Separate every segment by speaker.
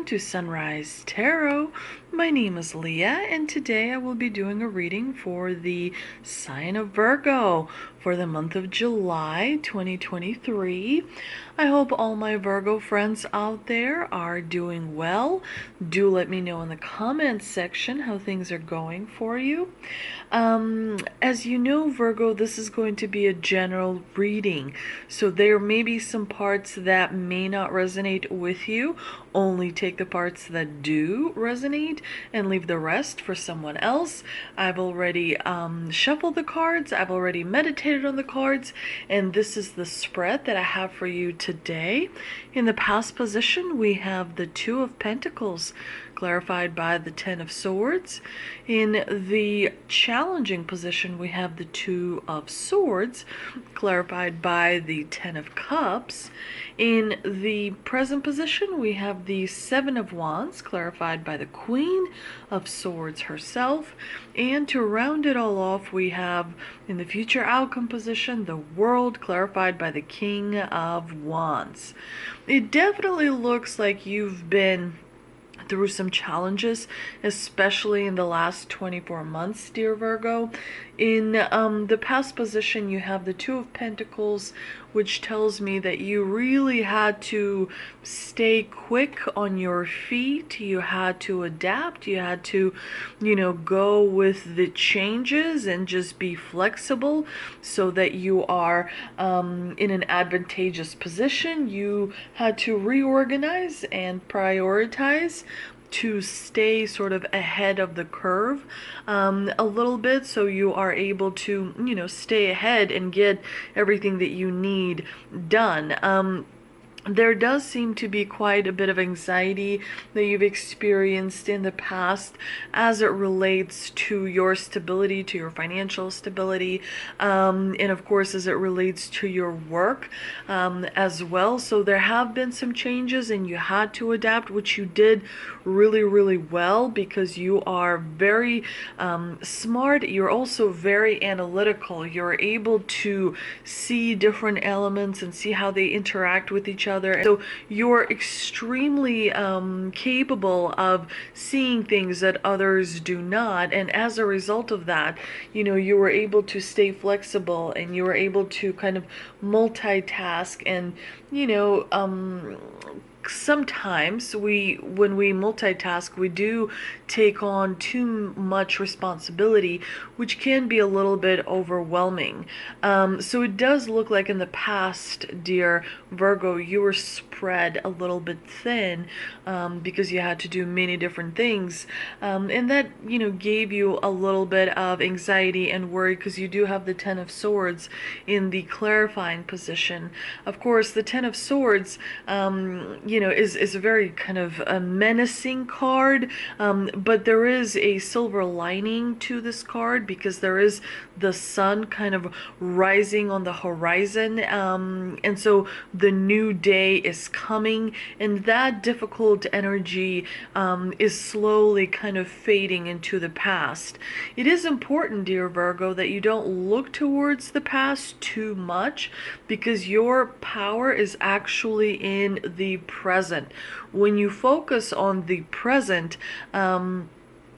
Speaker 1: to Sunrise Tarot. My name is Leah, and today I will be doing a reading for the sign of Virgo for the month of July 2023. I hope all my Virgo friends out there are doing well. Do let me know in the comments section how things are going for you. As you know, Virgo, this is going to be a general reading, so there may be some parts that may not resonate with you. Only take the parts that do resonate and leave the rest for someone else. I've already shuffled the cards, I've already meditated on the cards, and this is the spread that I have for you today. In the past position, we have the Two of Pentacles, clarified by the Ten of Swords. In the challenging position, we have the Two of Swords, clarified by the Ten of Cups. In the present position, we have the Seven of Wands, clarified by the Queen of Swords herself. And to round it all off, we have in the future outcome position, the World, clarified by the King of Wands. It definitely looks like you've been through some challenges, especially in the last 24 months, dear Virgo. In the past position, you have the Two of Pentacles, which tells me that you really had to stay quick on your feet. You had to adapt. You had to, go with the changes and just be flexible so that you are in an advantageous position. You had to reorganize and prioritize to stay sort of ahead of the curve a little bit, so you are able to stay ahead and get everything that you need done. There does seem to be quite a bit of anxiety that you've experienced in the past as it relates to your stability, to your financial stability, and of course as it relates to your work as well. So there have been some changes and you had to adapt, which you did really, really well, because you are very smart. You're also very analytical. You're able to see different elements and see how they interact with each other. So you're extremely capable of seeing things that others do not, and as a result of that, you were able to stay flexible and you were able to kind of multitask and sometimes when we multitask, we do take on too much responsibility, which can be a little bit overwhelming. So it does look like in the past, dear Virgo, you were spread a little bit thin because you had to do many different things, and that gave you a little bit of anxiety and worry, because you do have the Ten of Swords in the clarifying position. Of course, the Ten of Swords is a very kind of a menacing card, but there is a silver lining to this card, because there is the sun kind of rising on the horizon, and so the new day is coming, and that difficult energy is slowly kind of fading into the past. It is important, dear Virgo, that you don't look towards the past too much, because your power is actually in the present. When you focus on the present,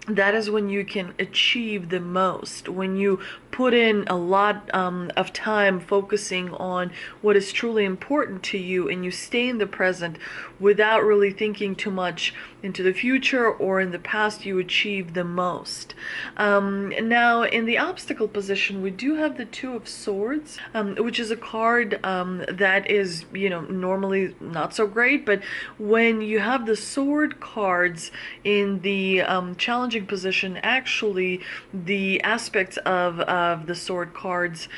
Speaker 1: that is when you can achieve the most. When you put in a lot of time focusing on what is truly important to you, and you stay in the present without really thinking too much into the future or in the past, you achieve the most. Now, in the obstacle position, we do have the Two of Swords, which is a card that is, normally not so great, but when you have the sword cards in the challenging position, actually the aspects of the sword cards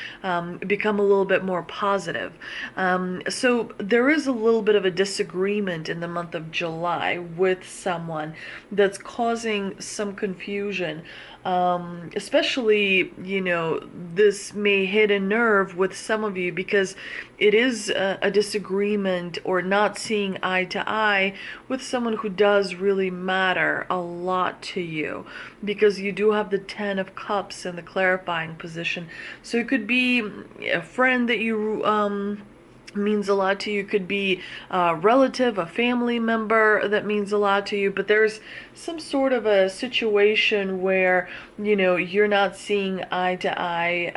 Speaker 1: become a little bit more positive. So there is a little bit of a disagreement in the month of July with someone that's causing some confusion. Especially, this may hit a nerve with some of you, because it is a disagreement or not seeing eye to eye with someone who does really matter a lot to you, because you do have the Ten of Cups in the clarifying position. So it could be a friend that you means a lot to you. Could be a relative, a family member that means a lot to you, but there's some sort of a situation where, you're not seeing eye to eye.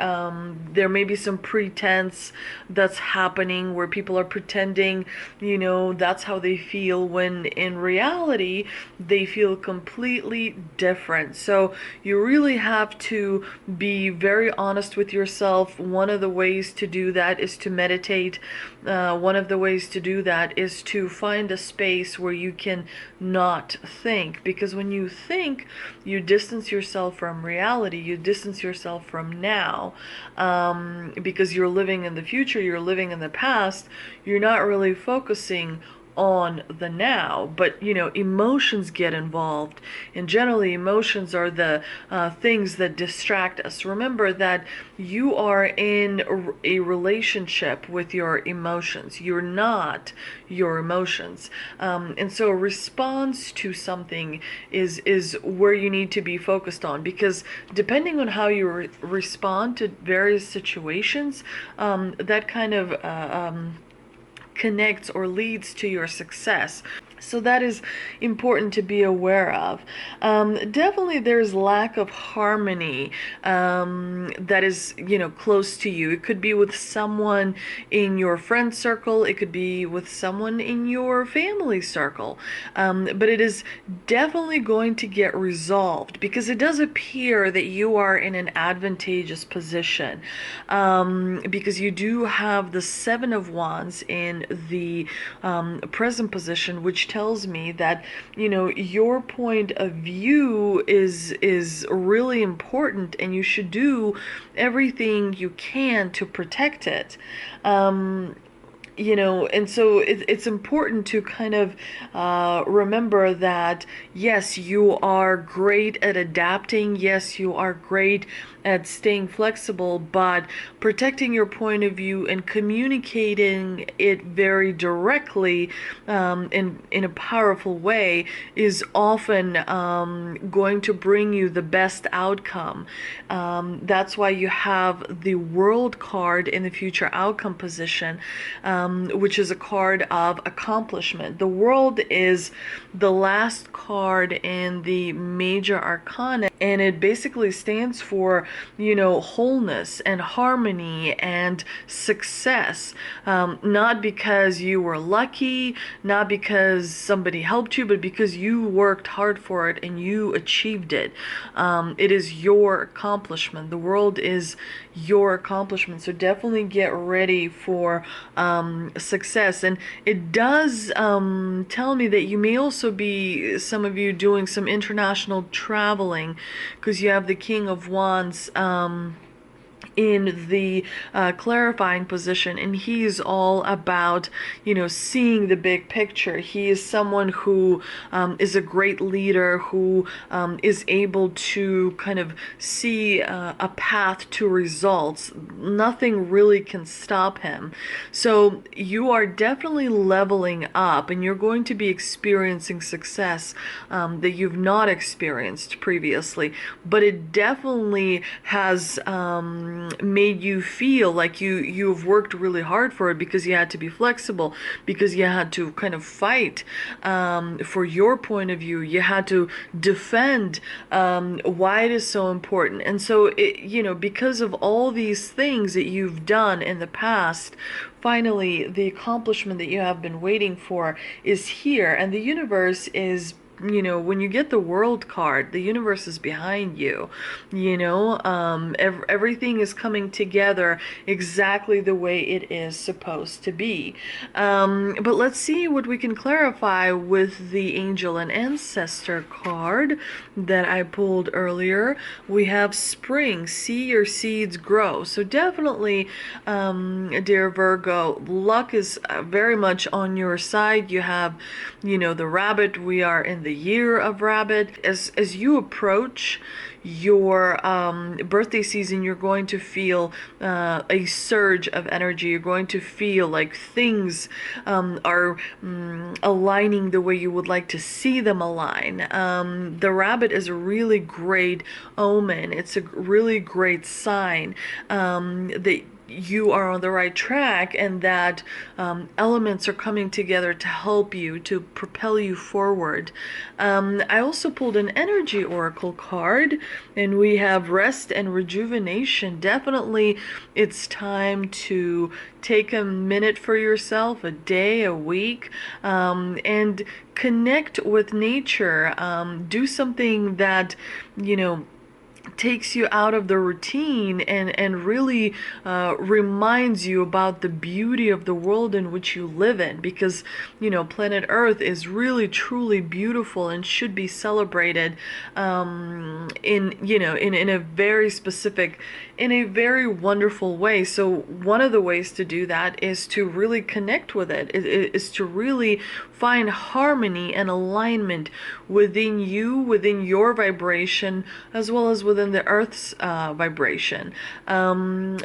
Speaker 1: There may be some pretense that's happening where people are pretending, that's how they feel, when in reality, they feel completely different. So you really have to be very honest with yourself. One of the ways to do that is to meditate. One of the ways to do that is to find a space where you can not think, because when you think, you distance yourself from reality, you distance yourself from now, because you're living in the future, you're living in the past, you're not really focusing on the now. But emotions get involved, and generally emotions are the things that distract us. Remember that you are in a relationship with your emotions. You're not your emotions, and so a response to something is where you need to be focused on, because depending on how you respond to various situations, that kind of connects or leads to your success. So that is important to be aware of. Definitely there's lack of harmony that is, close to you. It could be with someone in your friend circle. It could be with someone in your family circle. But it is definitely going to get resolved, because it does appear that you are in an advantageous position, because you do have the Seven of Wands in the present position, which tells me that your point of view is really important, and you should do everything you can to protect it. And so it's important to kind of remember that, yes, you are great at adapting. Yes, you are great at staying flexible, but protecting your point of view and communicating it very directly, in a powerful way, is often going to bring you the best outcome. That's why you have the World card in the future outcome position, which is a card of accomplishment. The World is the last card in the major arcana, and it basically stands for, wholeness and harmony and success. Not because you were lucky, not because somebody helped you, but because you worked hard for it and you achieved it. It is your accomplishment. The World is your accomplishment. So definitely get ready for success. And it does tell me that you may also be, some of you, doing some international traveling, because you have the King of Wands in the clarifying position, and he's all about seeing the big picture. He is someone who is a great leader, who is able to kind of see a path to results. Nothing really can stop him. So you are definitely leveling up, and you're going to be experiencing success that you've not experienced previously. But it definitely has made you feel like you've worked really hard for it, because you had to be flexible, because you had to kind of fight for your point of view. You had to defend why it is so important. And so because of all these things that you've done in the past, finally the accomplishment that you have been waiting for is here. And the universe is, when you get the World card, the universe is behind you. Everything is coming together exactly the way it is supposed to be. But let's see what we can clarify with the Angel and Ancestor card that I pulled earlier. We have Spring, see your seeds grow. So definitely, dear Virgo, luck is very much on your side. You have, the Rabbit. We are in the year of Rabbit. As you approach your birthday season, you're going to feel a surge of energy. You're going to feel like things are aligning the way you would like to see them align. The Rabbit is a really great omen. It's a really great sign that you are on the right track, and that elements are coming together to help you, to propel you forward. I also pulled an energy oracle card, and we have rest and rejuvenation. Definitely, it's time to take a minute for yourself, a day, a week, and connect with nature. Do something that, you know, takes you out of the routine, and really reminds you about the beauty of the world in which you live in, because planet Earth is really truly beautiful and should be celebrated in a very specific, in a very wonderful way. So one of the ways to do that is to really connect with it, is to really find harmony and alignment within you, within your vibration, as well as within the Earth's vibration,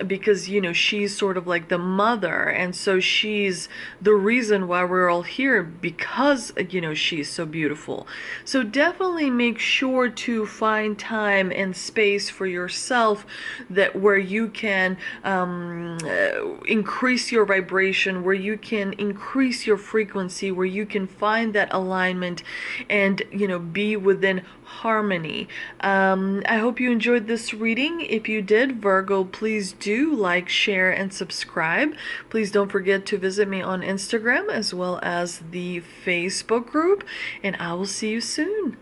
Speaker 1: because she's sort of like the mother, and so she's the reason why we're all here, because she's so beautiful. So definitely make sure to find time and space for yourself, that where you can increase your vibration, where you can increase your frequency, where you can find that alignment, and be within harmony. I hope you enjoyed this reading. If you did, Virgo, please do like, share, and subscribe. Please don't forget to visit me on Instagram as well as the Facebook group, and I will see you soon.